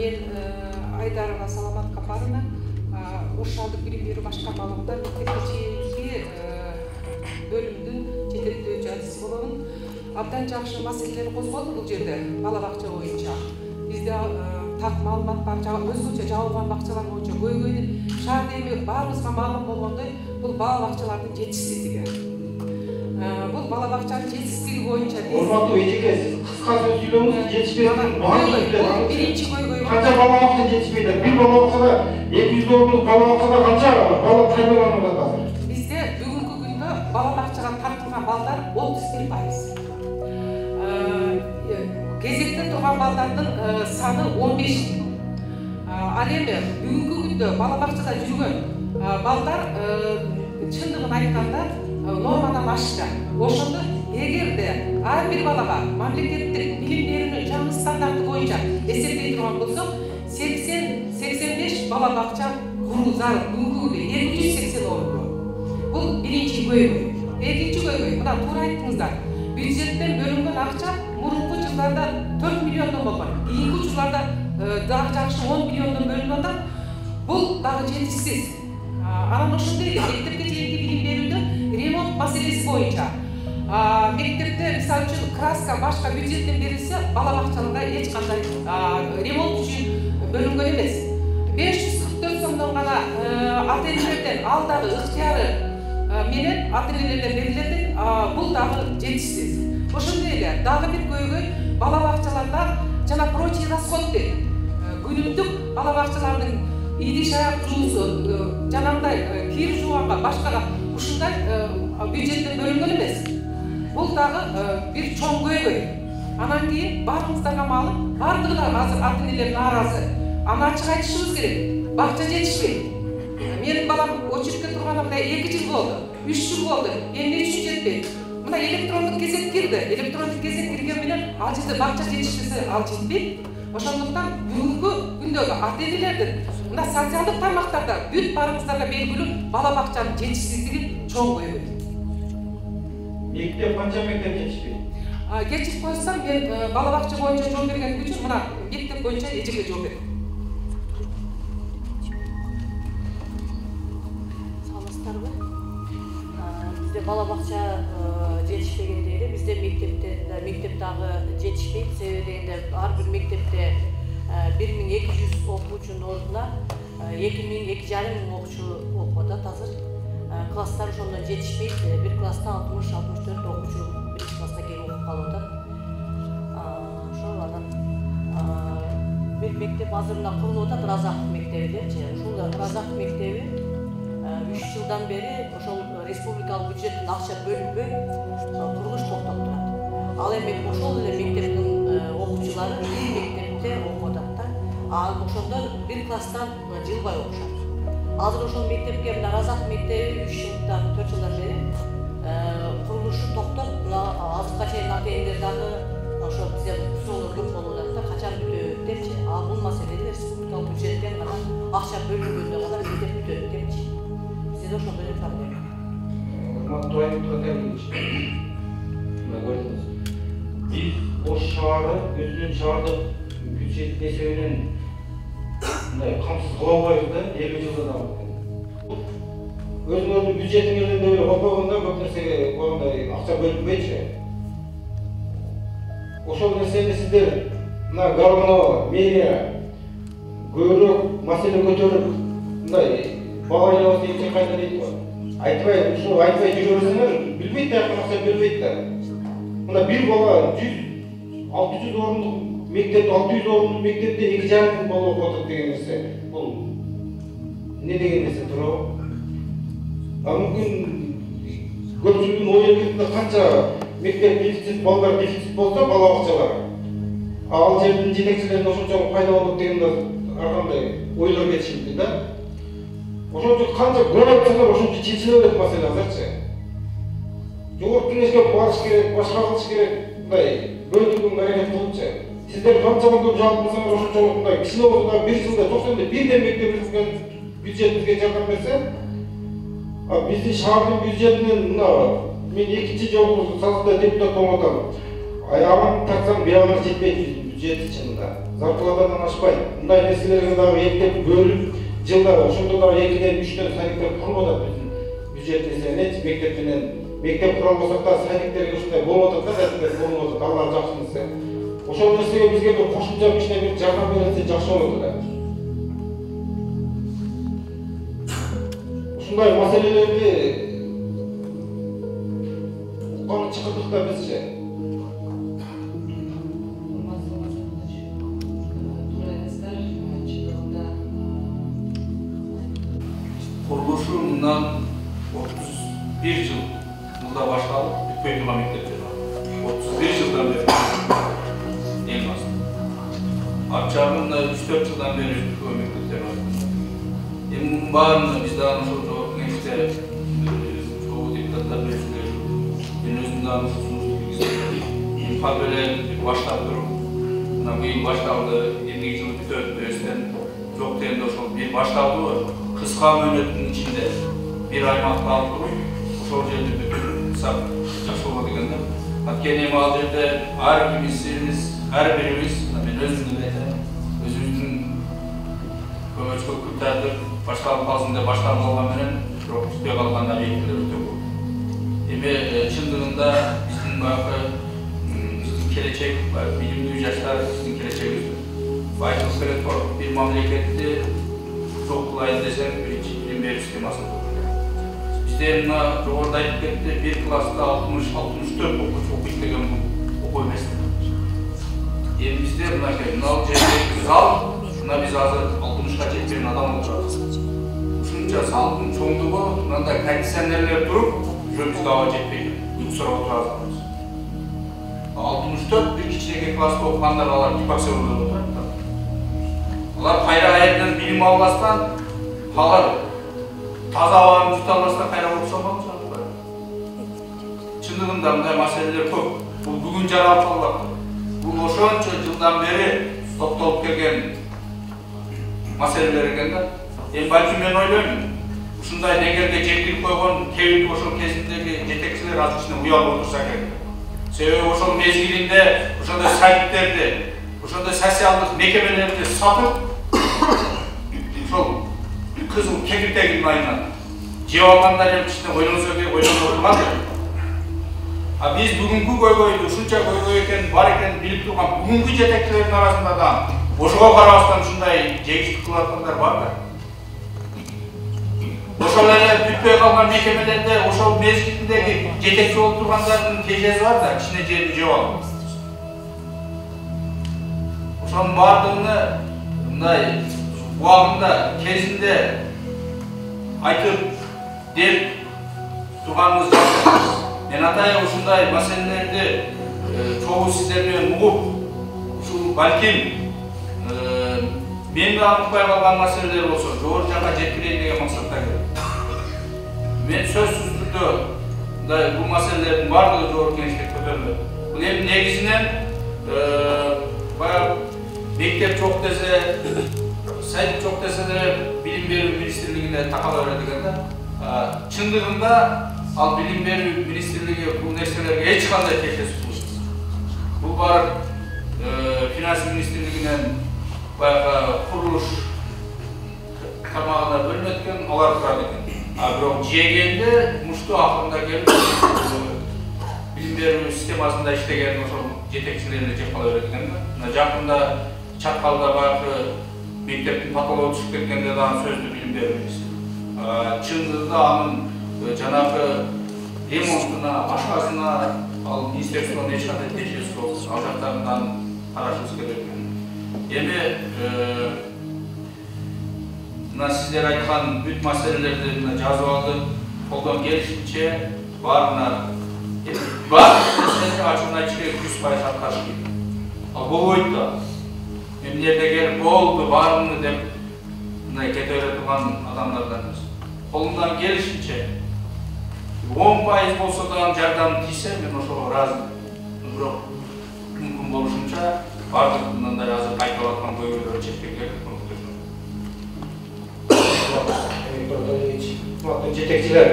Мен Айдарова Саламат Капарова, Ош шаардык билим берүү башкармалыгында мектепке чейинки бөлүмдүн жетектөөчү адиси боломун. Абдан жакшы маселелер козголду бул жерде бала бакча боюнча. Бизде так маалымат бар, өзгөчө жабылган бакчалар боюнча көйгөйдү. Шаарда эми баарыбызга маалым болгондой, бул бала бакчалардын жетишсиздиги. Бул бала бакчанын жетишсиздиги боюнча урматтуу эжеке, кыска сөз сүйлөңүз, жетишпейт. Биринчи көйгөй канча бала бакча жетишпейт? Бир бала бакчада 200 орунлук бала бакчада канча бала кайнаган азыр? Бизде бүгүнкү күндө бала бакчага тартылган балдар 31%. Кезекте турган балдардын саны 15. Ал эми бүгүнкү күндө бала бакчада жүргөн балдар чындыгын айтканда нормадан ашты. Ошондо эгерде ар бир балага мамлекеттик билим берүүнүн жаңы стандарты боюнча эсептей турган болсок, 80-85 бала бакча куруу зарыл. Бүгүнкү күндө 280 орун. Бул биринчи көйгөй. Экинчи көйгөй, мына туура айттыңыздар. Бюджеттен бөлүнгөн акча мурунку жылдарда 4 миллиондон болгон. Кийинки жылдарда дагы жакшы 10 миллиондон бөлүнүп атат. Бул дагы жетишсиз. Анан ошондой эле мектепке чейинки билим берүүдө ремонт маселеси боюнча мектепте мисалы үчүн краска башка бюджеттен берилсе, бала бакчаларда эч кандай ремонт үчүн бөлүнгөн эмес. 544 сомдон гана ата-энелерден алдагы ыктыяры менен ата-энелерден берилет. Бул дагы жетишсиз. Ошондой эле дагы бир көйгөй бала бакчаларда жана прочий расход дейт. Күнүмдүк бала бакчалардын идиш аяк жуусу, жанагындай кир жууганга, башкага ушундай бюджеттен бөлүнгөн эмес. Бул дагы бир чоң көйгөй. Анан кийин баарыңыздарга маалым, бардыгына азыр ата-энелер нааразы. Аны ачык айтышыбыз керек. Бакча жетишпейт. Менин балам очередке турганына 2 жыл болду, 3 жыл болду. Эмне үчүн жетпейт? Мына электрондук кезек кирди. Электрондук кезек кирген менен ал жерде бакча жетишпесе ал жетпейт. Ошондуктан бүгүнкү күндөгү ата-энелердин мына социалдык тармактарда бүт барыңыздарга белгилүү бала бакчанын жетишсиздиги чоң көйгөй. Мектеп канча мектеп жетишпейт? Кечирип койсом, мен бала бакча боюнча жооп берген үчүн мына мектеп боюнча эжеге жооп берем. Саламатсыздарбы? Бизде бала бакча жетишпеген дейли. Бизде мектеп дагы жетишпейт. Себеби дегенде ар бир мектепте 1200 окуучунун ордуна 2500 окуучу окуп атат азыр. Класстар ошондон жетишпейт. Бир класста 60-64 окуучу биринчи класска келип окуп калып атат. Ошол анан бир мектеп азыр мына курулуп атат, Разак мектеби депчи. Ушул Разак мектеби 3 жылдан бери ошол республикалык бюджеттен акча бөлүнбөй курулуш токтоп турат. Ал эми ошол эле мектептин окуучулары бир мектепте окуп атат да. Ошондо бир класстан жылбай окушат. Азыр ошол мектепке мына Разак мектеби 3 жылдан 4 жылдан бери курулушу токтоп, азыркыга чейин ата-энелер дагы ошо бизде суроолор көп болуп атат да, качан бүтөт депчи. Бул маселени республикалык бюджеттен гана акча бөлүнгөндө гана мектеп бүтөт депчи. Бизде ошондой эле проблема. Урматтуу Айнур Кадырович, мына көрдүңүз. Биз Ош шаары өзүнүн шаардык бюджет эсебинен мындай камсыз кыла албайбыз да, 50 жылда да. Өзүңөрдүн бюджетиңерден деле койбогондо көп нерсеге койгондой акча бөлүнбөйчү. Ошол нерсени сиздер мына Гарманова, мэрия көбүрөөк маселе көтөрүп, мындай бала айнабыз деген кайда дейт го. Айтпай, ушул айтпай жүрө берсеңер, билбейт да, акча бербейт да. Мына бир бала 600 орунлук мектепте, 600 орунлук мектепте 2,5 бала окуп атат деген нерсе. Бул эмне деген нерсе туурабы? Мүмкүн көпчүлүктүн ой эркиндигинде канча мектеп дефицит, балдар дефицит болсо, бала бакчалар. Ал жердин жетекчилерин ошончолук пайда болуп дегенде ар кандай ойлор кетишти да. Ошончо канча көп айтсаңар ошончо чечиле берет маселе азырчы. Жогорку кеңешке барыш керек, башка кылыш керек, мындай бөлүнгөн аракет кылыпчы. Сиздер канчалык көп жаап кылсаңар ошончолук мындай кичине болсо да 1 жылда 90 бирден мектебибизге бюджетибизге жардам берсе, биздин шаардын бюджетинен мына мен 2-чи жолу салыкта депутат болуп атам. Аягын тартсам биягына жетпейт бюджет чынында. зарплатадан ашпайды. Мындай нерселерге дагы эптеп бөлүп, жылда ошондо дагы 2-ден 3-төн садиктер курулуп атат биздин бюджет эсебинен, мектеп менен. Мектеп курулбасак да садиктерге ушундай болуп атат да, садиктер курулуп атат. Алар жакшы нерсе. Ошол нерсеге бизге бир кошумча кичине бир жардам берилсе жакшы болот эле. Ушундай маселелерди уккан чыкырдык да бизче. Kuruluşu bundan 31 yıl burada başladı. Bütün yıla mektepleri var. 31 yıldan beri en az. Akçamın da 3-4 yıldan beri bütün mektepleri var. Bunun bağında biz daha nasıl işte çoğu diktatlar mevzuları. Ben özümden nasıl sunucu böyle başladı durum. Bu yıl başladı. 20 yıl bütün öğüsten çok değerli olsun. Bir başladı var. Kıska mühletin içinde bir aymakta alıp durup, uşol жерде bütün sap жақсы болот дегенде. Анткени ал жерде ар birimiz, мен өзүмдүн айтайын, өзүбүздүн көмөчкө күтәрдик, башкалып калсын деп башталып алган менен, бирок түтпөй калгандар экилер өтө көп. Эми чындыгында биздин баягы биздин келечек, билимдүү жаштар биздин келечегибиз. Айтылыш керек бир мамлекетти çoğulayın desem birinci bilim veri sistemasını kuruluyor. Bizde jogorda aytıp ketти, bir klasta 60-64 okuyup деген окуу эмес. Эми бизде мынакей жердеги зал, мына биз азыр 60га жеткен адам отурабыз. Ушунча залдын чоңдугу, мындай кондиционерлер туруп, уже бизге аба жетпейт. Уйку сурап отурабыз. 64 bir кичинекей класста окугандар алар гипоксияларда отурат. Алар кайра айынан билим албастан, алар таза абаны жута албастан кайра окуса болбойт. Чындыгында мындай маселелер көп. Бул бүгүн жаралып калбак. Бул ошончо жылдан бери топтолуп келген маселелер экен да. Балким мен ойлойм, ушундай негерге жеткирип койгон кээ ошол кезиндеги жетекчилер азыр кичине уялып отурса керек. Себеби ошол мезгилинде ошондой сайттерди, ошондой социалдык мекемелерди сатып, ошол кызыл кепиртегинин айынан жеп алгандар эми кичине ойлонсо керек, ойлонуп отурган. А биз бүгүнкү көйгөйдү, ушунча көйгөй экен, бар экен билип турган бүгүнкү жетекчилердин арасында да ошого карабастан ушундай жегиштик кылып аткандар бар да. Ошол эле бүтпөй калган мекемелерде ошол мезгилиндеги жетекчи болуп тургандардын тежеси бар да, кичине жерди жеп алып. Ошонун баардыгына мындай убагында, кезинде айтып деп турганыбыз жакшы. Мен атайын ушундай маселелерди чогуу сиздер менен угуп, ушул балким мен да укпай калган маселелер болсо, жогору жакка жеткирейин деген максатта келдим. Мен сөзсүз түрдө мындай бул маселелердин баардыгы жогорку кеңеште көтөрүлөт. Бул эми негизинен баягы мектеп жок десе, сайт жок десе деле билим берүү министрлигине такала берет экен да. Чындыгында ал билим берүү министрлиги бул нерселерге эч кандай текшерүү кылышпайт. Бул барып финанс министрлигинен баягы курулуш тармагына бөлүнөт экен, алар турат экен. Бирок жегенде мушту акырында келип билим берүү системасында иштеген ошол жетекчилерди жеп кала берет экен да. Жакында Чаткалда баягы мектептин потологу түшүп кеткенде дагы сөздү билим берүү министри. Чындыгында анын жанагы ремонтуна, башкасына ал министрликтен эч кандай текшерүү жок. Ал жактарынан карашыбыз керек. Эми мына сиздер айткан бүт маселелерди жазып алдым. Колдон келишинче баарына ачыгын айтыш керек, 100% аткарыш керек. Ал болбойт да. Мемлекетке келип болду, баарыны деп мындай кете бере турган адамдардан эмес. Колундан келишинче 10% болсо да жардам тийсе, мен ошого ыраазымын. Бирок мүмкүн болушунча бардык мындай азыр кайталап аткан көйгөйлөрдү чечпек керек. Жетекчилер